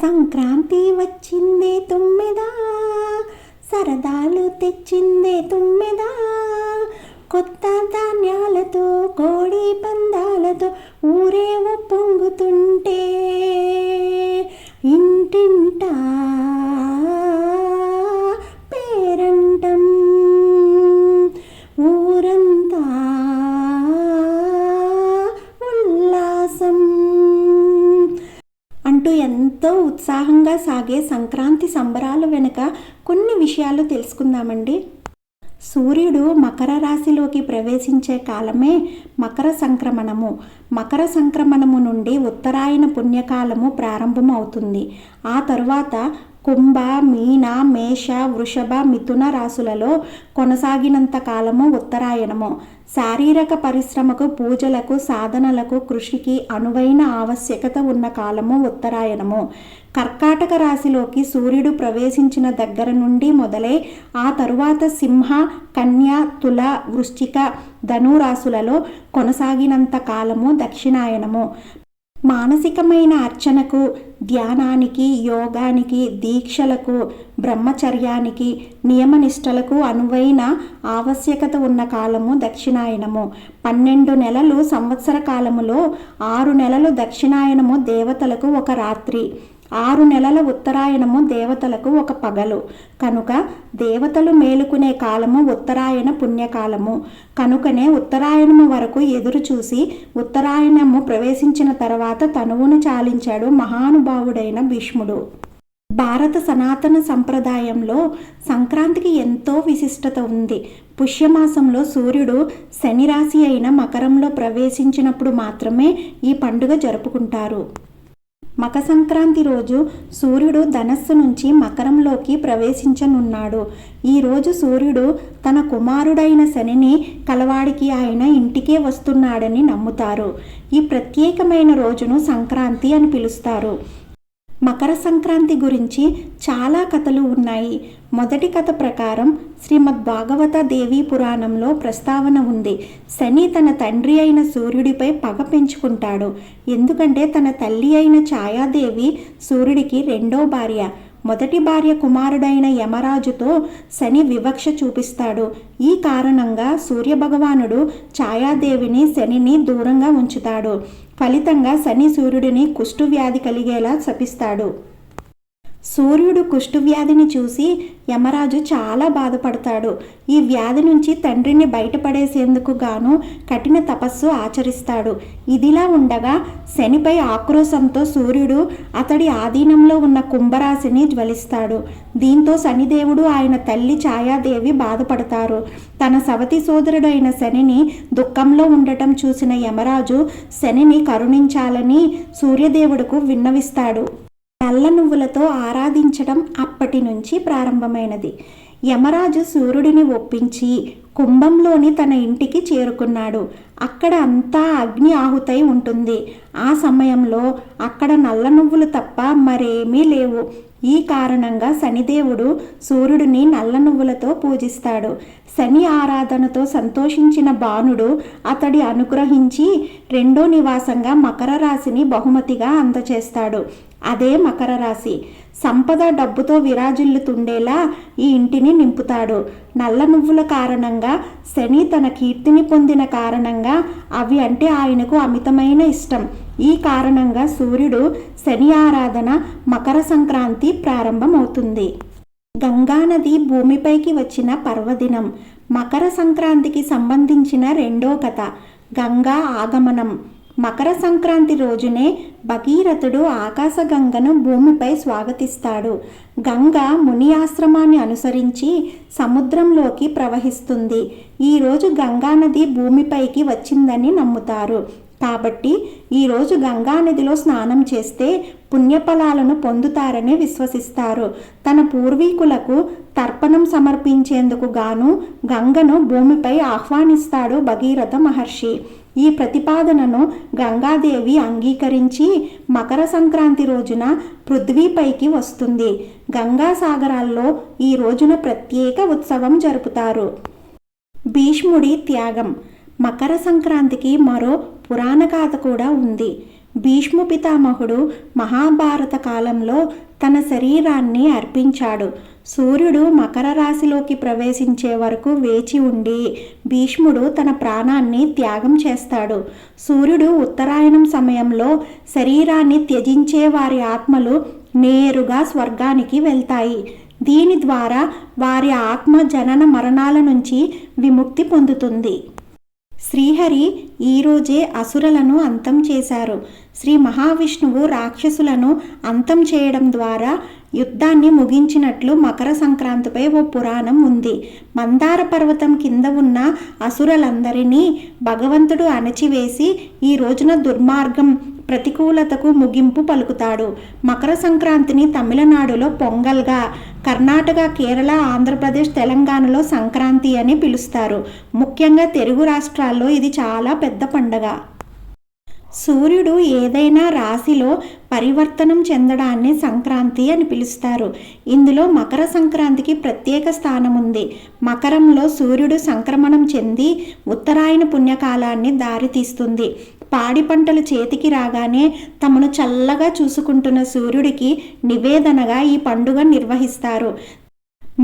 సంక్రాంతి వచ్చిందే తుమ్మెదా, సరదాలు తెచ్చిందే తుమ్మెదా, కొత్త ధాన్యాలతో కోడి పందాలతో ఊరే పొంగుతుంటే ఇంటింటా పేరంటం, ఊరంతా ఉల్లాసం అంటూ ఎంతో ఉత్సాహంగా సాగే సంక్రాంతి సంబరాల వెనుక కొన్ని విషయాలు తెలుసుకుందామండి. సూర్యుడు మకర రాశిలోకి ప్రవేశించే కాలమే మకర సంక్రమణము. మకర సంక్రమణము నుండి ఉత్తరాయణ పుణ్యకాలము ప్రారంభమవుతుంది. ఆ తరువాత కుంభ, మీన, మేష, వృషభ, మిథున రాశులలో కొనసాగినంత కాలము ఉత్తరాయణము. శారీరక పరిశ్రమకు, పూజలకు, సాధనలకు, కృషికి అనువైన ఆవశ్యకత ఉన్న కాలము ఉత్తరాయణము. కర్కాటక రాశిలోకి సూర్యుడు ప్రవేశించిన దగ్గర నుండి మొదలై ఆ తరువాత సింహ, కన్య, తుల, వృశ్చిక, ధను రాశులలో కొనసాగినంత కాలము దక్షిణాయనము. మానసికమైన అర్చనకు, ధ్యానానికి, యోగానికి, దీక్షలకు, బ్రహ్మచర్యానికి, నియమనిష్టలకు అనువైన ఆవశ్యకత ఉన్న కాలము దక్షిణాయనము. 12 నెలలు సంవత్సర కాలములో 6 నెలలు దక్షిణాయనము దేవతలకు ఒక రాత్రి, 6 నెలల ఉత్తరాయణము దేవతలకు ఒక పగలు. కనుక దేవతలు మేలుకునే కాలము ఉత్తరాయణ పుణ్యకాలము. కనుకనే ఉత్తరాయణము వరకు ఎదురు చూసి ఉత్తరాయణము ప్రవేశించిన తర్వాత తనువును చాలించాడు మహానుభావుడైన భీష్ముడు. భారత సనాతన సంప్రదాయంలో సంక్రాంతికి ఎంతో విశిష్టత ఉంది. పుష్యమాసంలో సూర్యుడు శని రాశి అయిన మకరంలో ప్రవేశించినప్పుడు మాత్రమే ఈ పండుగ జరుపుకుంటారు. మకర సంక్రాంతి రోజు సూర్యుడు ధనస్సు నుంచి మకరంలోకి ప్రవేశించనున్నాడు. ఈరోజు సూర్యుడు తన కుమారుడైన శనిని కలవాడికి ఆయన ఇంటికే వస్తున్నాడని నమ్ముతారు. ఈ ప్రత్యేకమైన రోజును సంక్రాంతి అని పిలుస్తారు. మకర సంక్రాంతి గురించి చాలా కథలు ఉన్నాయి. మొదటి కథ ప్రకారం శ్రీమద్ భాగవత దేవీ పురాణంలో ప్రస్తావన ఉంది. శని తన తండ్రి అయిన సూర్యుడిపై పగ పెంచుకుంటాడు. ఎందుకంటే తన తల్లి అయిన ఛాయాదేవి సూర్యుడికి రెండో భార్య. మొదటి భార్య కుమారుడైన యమరాజుతో శని వివక్ష చూపిస్తాడు. ఈ కారణంగా సూర్యభగవానుడు ఛాయాదేవిని, శనిని దూరంగా ఉంచుతాడు. ఫలితంగా శని సూర్యుడిని కుష్ఠువ్యాధి కలిగేలా శపిస్తాడు. సూర్యుడు కుష్ఠువ్యాధిని చూసి యమరాజు చాలా బాధపడతాడు. ఈ వ్యాధి నుంచి తండ్రిని బయటపడేసేందుకు గాను కఠిన తపస్సు ఆచరిస్తాడు. ఇదిలా ఉండగా శనిపై ఆక్రోశంతో సూర్యుడు అతడి ఆధీనంలో ఉన్న కుంభరాశిని జ్వలిస్తాడు. దీంతో శనిదేవుడు, ఆయన తల్లి ఛాయాదేవి బాధపడతారు. తన సవతి సోదరుడైన శనిని దుఃఖంలో ఉండటం చూసిన యమరాజు శనిని కరుణించాలని సూర్యదేవుడుకు విన్నవిస్తాడు. నల్ల నువ్వులతో ఆరాధించడం అప్పటి నుంచి ప్రారంభమైనది. యమరాజు సూర్యుడిని ఒప్పించి కుంభంలోని తన ఇంటికి చేరుకున్నాడు. అక్కడ అంతా అగ్ని ఆహుతై ఉంటుంది. ఆ సమయంలో అక్కడ నల్ల నువ్వులు తప్ప మరేమీ లేవు. ఈ కారణంగా శనిదేవుడు సూర్యుడిని నల్ల నువ్వులతో పూజిస్తాడు. శని ఆరాధనతో సంతోషించిన బాణుడు అతడి అనుగ్రహించి రెండో నివాసంగా మకర రాశిని బహుమతిగా అందచేస్తాడు. అదే మకర రాశి. సంపద, డబ్బుతో విరాజిల్లుతుండేలా ఈ ఇంటిని నింపుతాడు. నల్ల నువ్వుల కారణంగా శని తన కీర్తిని పొందిన కారణంగా అవి అంటే ఆయనకు అమితమైన ఇష్టం. ఈ కారణంగా సూర్యుడు శని ఆరాధన మకర సంక్రాంతి ప్రారంభమవుతుంది. గంగానది భూమిపైకి వచ్చిన పర్వదినం. మకర సంక్రాంతికి సంబంధించిన రెండో కథ గంగా ఆగమనం. మకర సంక్రాంతి రోజునే భగీరథుడు ఆకాశగంగను భూమిపై స్వాగతిస్తాడు. గంగ ముని ఆశ్రమాన్ని అనుసరించి సముద్రంలోకి ప్రవహిస్తుంది. ఈరోజు గంగానది భూమిపైకి వచ్చిందని నమ్ముతారు. కాబట్టి ఈరోజు గంగానదిలో స్నానం చేస్తే పుణ్యఫలాలను పొందుతారని విశ్వసిస్తారు. తన పూర్వీకులకు తర్పణం సమర్పించేందుకు గాను గంగను భూమిపై ఆహ్వానిస్తాడు భగీరథ మహర్షి. ఈ ప్రతిపాదనను గంగాదేవి అంగీకరించి మకర సంక్రాంతి రోజున పృథ్వీపైకి వస్తుంది. గంగాసాగరాల్లో ఈ రోజున ప్రత్యేక ఉత్సవం జరుపుతారు. భీష్ముడి త్యాగం. మకర సంక్రాంతికి మరో పురాణ గాథ కూడా ఉంది. భీష్మ పితామహుడు మహాభారత కాలంలో తన శరీరాన్ని అర్పించాడు. సూర్యుడు మకర రాశిలోకి ప్రవేశించే వరకు వేచి ఉండి భీష్ముడు తన ప్రాణాన్ని త్యాగం చేస్తాడు. సూర్యుడు ఉత్తరాయణం సమయంలో శరీరాన్ని త్యజించే వారి ఆత్మలు నేరుగా స్వర్గానికి వెళ్తాయి. దీని ద్వారా వారి ఆత్మ జనన మరణాల నుంచి విముక్తి పొందుతుంది. శ్రీహరి ఈరోజే అసురులను అంతం చేశారు. శ్రీ మహావిష్ణువు రాక్షసులను అంతం చేయడం ద్వారా యుద్ధాన్ని ముగించినట్లు మకర సంక్రాంతిపై ఓ పురాణం ఉంది. మందార పర్వతం కింద ఉన్న అసురులందరినీ భగవంతుడు అణచివేసి ఈ రోజున దుర్మార్గం ప్రతికూలతకు ముగింపు పలుకుతాడు. మకర సంక్రాంతిని తమిళనాడులో పొంగల్గా, కర్ణాటక, కేరళ, ఆంధ్రప్రదేశ్, తెలంగాణలో సంక్రాంతి అని పిలుస్తారు. ముఖ్యంగా తెలుగు రాష్ట్రాల్లో ఇది చాలా పెద్ద పండగ. సూర్యుడు ఏదైనా రాశిలో పరివర్తనం చెందడాన్ని సంక్రాంతి అని పిలుస్తారు. ఇందులో మకర సంక్రాంతికి ప్రత్యేక స్థానం ఉంది. మకరంలో సూర్యుడు సంక్రమణం చెంది ఉత్తరాయణ పుణ్యకాలాన్ని దారితీస్తుంది. పాడి పంటలు చేతికి రాగానే తమను చల్లగా చూసుకుంటున్న సూర్యుడికి నివేదనగా ఈ పండుగ నిర్వహిస్తారు.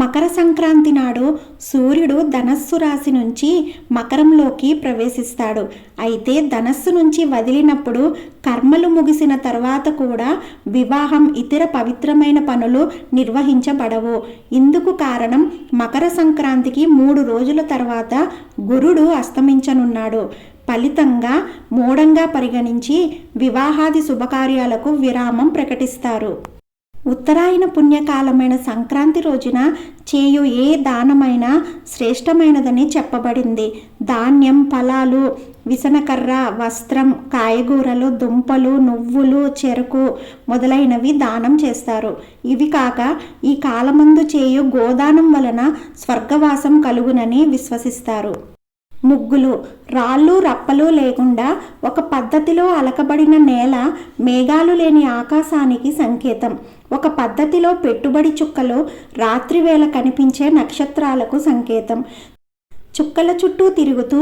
మకర సంక్రాంతి నాడు సూర్యుడు ధనస్సు రాశి నుంచి మకరంలోకి ప్రవేశిస్తాడు. అయితే ధనస్సు నుంచి వదిలినప్పుడు కర్మలు ముగిసిన తర్వాత కూడా వివాహం, ఇతర పవిత్రమైన పనులు నిర్వహించబడవు. ఇందుకు కారణం మకర సంక్రాంతికి 3 రోజుల తర్వాత గురుడు అస్తమించనున్నాడు. ఫలితంగా మూఢంగా పరిగణించి వివాహాది శుభకార్యాలకు విరామం ప్రకటిస్తారు. ఉత్తరాయణ పుణ్యకాలమైన సంక్రాంతి రోజున చేయు ఏ దానమైనా శ్రేష్టమైనదని చెప్పబడింది. ధాన్యం, ఫలాలు, విసనకర్ర, వస్త్రం, కాయగూరలు, దుంపలు, నువ్వులు, చెరకు మొదలైనవి దానం చేస్తారు. ఇవి కాక ఈ కాలమందు చేయు గోదానం వలన స్వర్గవాసం కలుగునని విశ్వసిస్తారు. ముగ్గులు, రాళ్ళు రప్పలు లేకుండా ఒక పద్ధతిలో అలకబడిన నేల, మేఘాలు లేని ఆకాశానికి సంకేతం. ఒక పద్ధతిలో పెట్టుబడి చుక్కలు రాత్రివేళ కనిపించే నక్షత్రాలకు సంకేతం. చుక్కల చుట్టూ తిరుగుతూ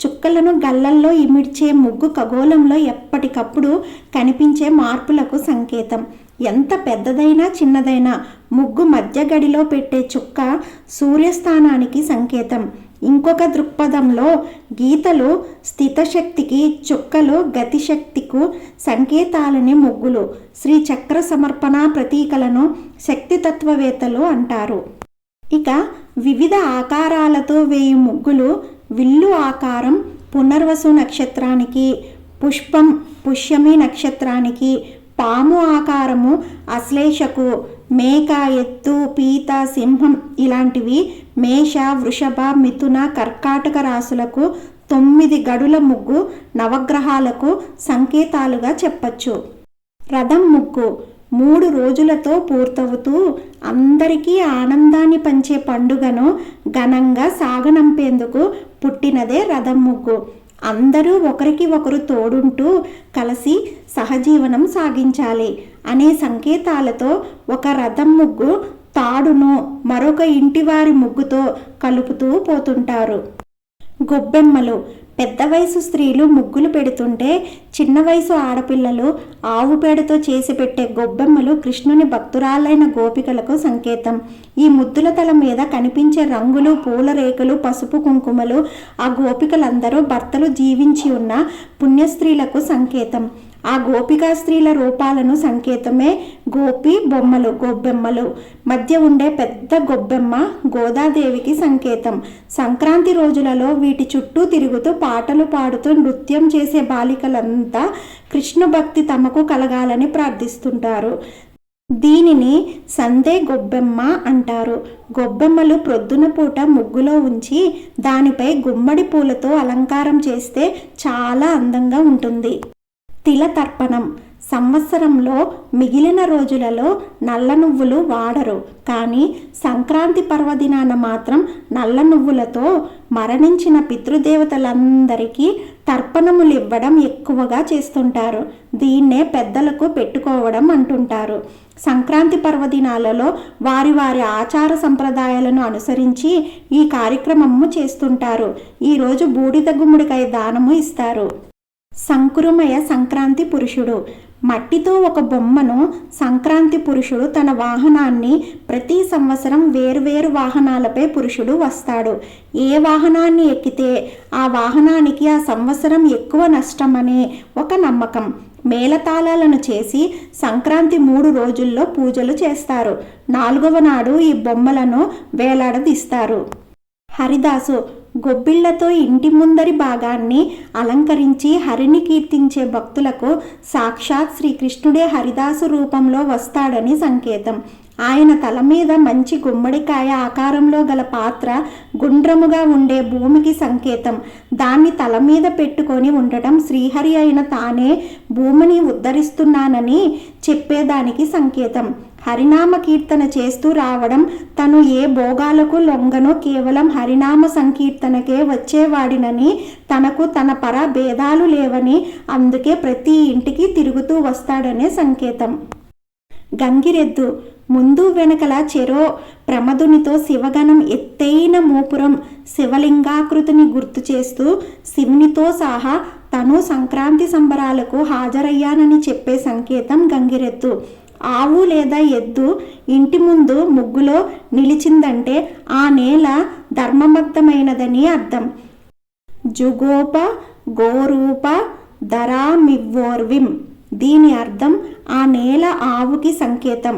చుక్కలను గళ్ళల్లో ఇమిడ్చే ముగ్గు ఖగోళంలో ఎప్పటికప్పుడు కనిపించే మార్పులకు సంకేతం. ఎంత పెద్దదైనా చిన్నదైనా ముగ్గు మధ్య గడిలో పెట్టే చుక్క సూర్యస్థానానికి సంకేతం. ఇంకొక దృక్పథంలో గీతలు స్థితశక్తికి, చుక్కలు గతిశక్తికు సంకేతాలని ముగ్గులు శ్రీ చక్ర సమర్పణ ప్రతీకలను శక్తితత్వవేత్తలు అంటారు. ఇక వివిధ ఆకారాలతో వేయు ముగ్గులు విల్లు ఆకారం పునర్వసు నక్షత్రానికి, పుష్పం పుష్యమి నక్షత్రానికి, పాము ఆకారము అశ్లేషకు, మేక, ఎత్తు, పీత, సింహం ఇలాంటివి మేష, వృషభ, మిథున, కర్కాటక రాశులకు 9 గడుల ముగ్గు నవగ్రహాలకు సంకేతాలుగా చెప్పచ్చు. రథం ముగ్గు 3 రోజులతో పూర్తవుతూ అందరికీ ఆనందాన్ని పంచే పండుగను ఘనంగా సాగనంపేందుకు పుట్టినదే రథం ముగ్గు. అందరూ ఒకరికి ఒకరు తోడుంటూ కలిసి సహజీవనం సాగించాలి అనే సంకేతాలతో ఒక రథం ముగ్గు తాడును మరొక ఇంటివారి ముగ్గుతో కలుపుతూ పోతుంటారు. గొబ్బెమ్మలు పెద్ద వయసు స్త్రీలు ముగ్గులు పెడుతుంటే చిన్న వయసు ఆడపిల్లలు ఆవు పేడతో చేసి పెట్టే గొబ్బెమ్మలు కృష్ణుని భక్తురాలైన గోపికలకు సంకేతం. ఈ ముద్దుల తల మీద కనిపించే రంగులు, పూల రేకులు, పసుపు కుంకుమలు ఆ గోపికలందరూ భర్తలు జీవించి ఉన్న పుణ్యస్త్రీలకు సంకేతం. ఆ గోపికా స్త్రీల రూపాలను సంకేతమే గోపి బొమ్మలు, గొబ్బెమ్మలు. మధ్య ఉండే పెద్ద గొబ్బెమ్మ గోదాదేవికి సంకేతం. సంక్రాంతి రోజులలో వీటి చుట్టూ తిరుగుతూ పాటలు పాడుతూ నృత్యం చేసే బాలికలంతా కృష్ణ భక్తి తమకు కలగాలని ప్రార్థిస్తుంటారు. దీనిని సందే గొబ్బెమ్మ అంటారు. గొబ్బెమ్మలు ప్రొద్దున పూట ముగ్గులో ఉంచి దానిపై గుమ్మడి పూలతో అలంకారం చేస్తే చాలా అందంగా ఉంటుంది. తిల తర్పణం సంవత్సరంలో మిగిలిన రోజులలో నల్ల నువ్వులు వాడరు, కానీ సంక్రాంతి పర్వదినాన మాత్రం నల్ల నువ్వులతో మరణించిన పితృదేవతలందరికీ తర్పణములు ఇవ్వడం ఎక్కువగా చేస్తుంటారు. దీన్నే పెద్దలకు పెట్టుకోవడం అంటుంటారు. సంక్రాంతి పర్వదినాలలో వారి వారి ఆచార సంప్రదాయాలను అనుసరించి ఈ కార్యక్రమము చేస్తుంటారు. ఈరోజు బూడిద గుమ్మడికాయ దానము ఇస్తారు. సంకురమయ సంక్రాంతి పురుషుడు. మట్టితో ఒక బొమ్మను సంక్రాంతి పురుషుడు తన వాహనాన్ని ప్రతి సంవత్సరం వేర్వేరు వాహనాలపై పురుషుడు వస్తాడు. ఏ వాహనాన్ని ఎక్కితే ఆ వాహనానికి ఆ సంవత్సరం ఎక్కువ నష్టమనే ఒక నమ్మకం. మేళతాళాలను చేసి సంక్రాంతి 3 రోజుల్లో పూజలు చేస్తారు. 4వ నాడు ఈ బొమ్మలను వేలాడదీస్తారు. హరిదాసు. గొబ్బిళ్లతో ఇంటి ముందరి భాగాన్ని అలంకరించి హరిని కీర్తించే భక్తులకు సాక్షాత్ శ్రీకృష్ణుడే హరిదాసు రూపంలో వస్తాడని సంకేతం. ఆయన తల మీద మంచి గుమ్మడికాయ ఆకారంలో గల పాత్ర గుండ్రముగా ఉండే భూమికి సంకేతం. దాన్ని తల మీద పెట్టుకొని ఉండటం శ్రీహరి అయిన తానే భూమిని ఉద్ధరిస్తున్నానని చెప్పేదానికి సంకేతం. హరినామ కీర్తన చేస్తూ రావడం, తను ఏ భోగాలకు లొంగనో కేవలం హరినామ సంకీర్తనకే వచ్చేవాడినని, తనకు తన పర భేదాలు లేవని, అందుకే ప్రతి ఇంటికి తిరుగుతూ వస్తాడనే సంకేతం. గంగిరెద్దు. ముందు వెనకల చెరో ప్రమదునితో శివగణం ఎత్తైన మూపురం శివలింగాకృతిని గుర్తు చేస్తూ శివునితో సహా తను సంక్రాంతి సంబరాలకు హాజరయ్యానని చెప్పే సంకేతం గంగిరెద్దు. ఆవు లేదా ఎద్దు ఇంటి ముందు ముగ్గులో నిలిచిందంటే ఆ నేల ధర్మబద్ధమైనదని అర్థం. జుగోప గోరూప ధరామివ్వోర్విం. దీని అర్థం ఆ నేల ఆవుకి సంకేతం.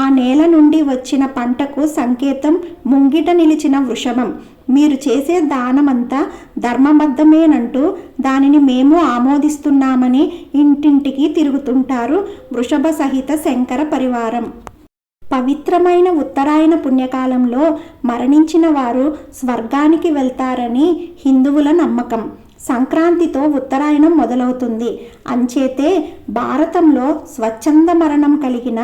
ఆ నేల నుండి వచ్చిన పంటకు సంకేతం ముంగిట నిలిచిన వృషభం. మీరు చేసే దానమంతా ధర్మబద్ధమేనంటూ దానిని మేము ఆమోదిస్తున్నామని ఇంటింటికి తిరుగుతుంటారు వృషభ సహిత శంకర పరివారం. పవిత్రమైన ఉత్తరాయణ పుణ్యకాలంలో మరణించిన వారు స్వర్గానికి వెళ్తారని హిందువుల నమ్మకం. సంక్రాంతితో ఉత్తరాయణం మొదలవుతుంది. అంచేతే భారతంలో స్వచ్ఛంద మరణం కలిగిన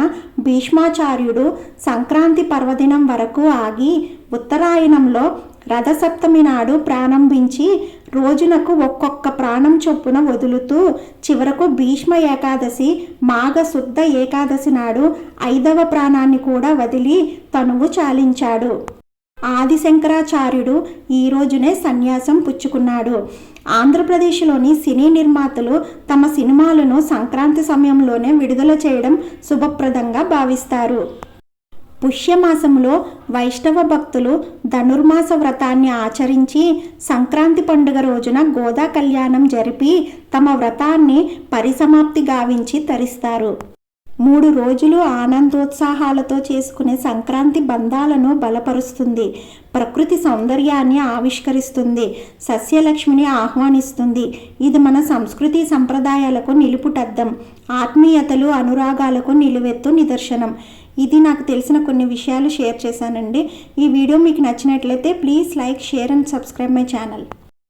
భీష్మాచార్యుడు సంక్రాంతి పర్వదినం వరకు ఆగి ఉత్తరాయణంలో రథసప్తమి నాడు ప్రారంభించి రోజునకు ఒక్కొక్క ప్రాణం చొప్పున వదులుతూ చివరకు భీష్మ ఏకాదశి మాఘ శుద్ధ ఏకాదశి నాడు 5వ ప్రాణాన్ని కూడా వదిలి తనువు చాలించాడు. ఆదిశంకరాచార్యుడు ఈ రోజునే సన్యాసం పుచ్చుకున్నాడు. ఆంధ్రప్రదేశ్లోని సినీ నిర్మాతలు తమ సినిమాలను సంక్రాంతి సమయంలోనే విడుదల చేయడం శుభప్రదంగా భావిస్తారు. పుష్యమాసంలో వైష్ణవ భక్తులు ధనుర్మాస వ్రతాన్ని ఆచరించి సంక్రాంతి పండుగ రోజున గోదా కళ్యాణం జరిపి తమ వ్రతాన్ని పరిసమాప్తి గావించి తరిస్తారు. 3 రోజులు ఆనందోత్సాహాలతో చేసుకునే సంక్రాంతి బంధాలను బలపరుస్తుంది. ప్రకృతి సౌందర్యాన్ని ఆవిష్కరిస్తుంది. సస్యలక్ష్మిని ఆహ్వానిస్తుంది. ఇది మన సంస్కృతి సంప్రదాయాలకు నిలుపుటద్దం. ఆత్మీయతలు అనురాగాలకు నిలువెత్తు నిదర్శనం. ఇది నాకు తెలిసిన కొన్ని విషయాలు షేర్ చేశానండి. ఈ వీడియో మీకు నచ్చినట్లయితే please like, share and subscribe my channel.